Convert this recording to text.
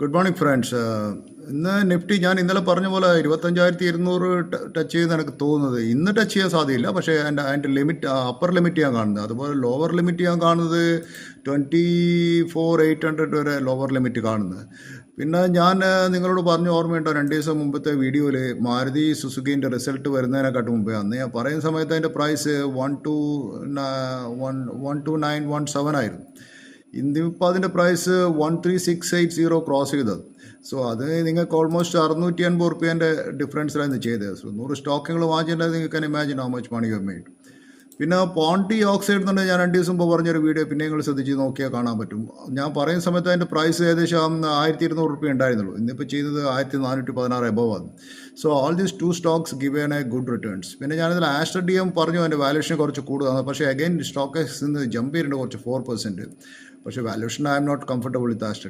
Good morning friends. ഇന്ന് Nifty ഞാൻ ഇന്നലെ പറഞ്ഞ പോലെ 25,200 ടച്ച് ചെയ്യുന്ന എനിക്ക് തോന്നുന്നത്. ഇന്ന് ടച്ച് ചെയ്യാൻ സാധ്യതയില്ല, പക്ഷേ അതിൻ്റെ ലിമിറ്റ്, അപ്പർ ലിമിറ്റ് ഞാൻ കാണുന്നത്. അതുപോലെ ലോവർ ലിമിറ്റ് ഞാൻ കാണുന്നത് 24,800 വരെ ലോവർ ലിമിറ്റ് കാണുന്നത്. പിന്നെ ഞാൻ നിങ്ങളോട് പറഞ്ഞ ഓർമ്മയുണ്ടോ, 2 ദിവസം മുമ്പത്തെ വീഡിയോയിൽ മാരുതി സുസുക്കിൻ്റെ റിസൾട്ട് വരുന്നതിനെക്കാട്ടും മുമ്പേ അന്ന് ഞാൻ പറയുന്ന സമയത്ത് അതിൻ്റെ പ്രൈസ് 12917 ആയിരുന്നു. ഇന്നിപ്പോൾ അതിൻ്റെ പ്രൈസ് 13680 ക്രോസ് ചെയ്തത്. സോ അത് നിങ്ങൾക്ക് ഓൾമോസ്റ്റ് 680 റുപ്യേൻ്റെ ഡിഫറൻസിലാണ് ചെയ്തത്. സോ 100 സ്റ്റോക്കുകൾ വാങ്ങിച്ചിട്ടുണ്ടെങ്കിൽ നിങ്ങൾക്ക് imagine how much money you made. പിന്നെ പോണ്ടി ഓക്സൈഡ് എന്നുണ്ടെങ്കിൽ ഞാൻ 2 ദിവസം മുമ്പ് പറഞ്ഞൊരു വീഡിയോ പിന്നെ നിങ്ങൾ ശ്രദ്ധിച്ച് നോക്കിയാൽ കാണാൻ പറ്റും. ഞാൻ പറയുന്ന സമയത്ത് അതിൻ്റെ പ്രൈസ് ഏകദേശം 1200 റുപ്യ ഉണ്ടായിരുന്നുള്ളൂ. ഇന്നിപ്പോൾ ചെയ്തത് 1416 എബോവ് ആണ്. So all these 2 stocks given a good returns. പിന്നെ ഞാനിതിൽ ആസ്റ്റർ ഡി എം പറഞ്ഞു അതിൻ്റെ വാല്യൂഷൻ കുറച്ച് കൂടുതലാണ്. പക്ഷേ അഗൈൻ സ്റ്റോക്ക് നിന്ന് ജമ്പ് ചെയ്തിട്ടുണ്ട് കുറച്ച് 4%. പക്ഷേ valuation I'm not comfortable with Aster D.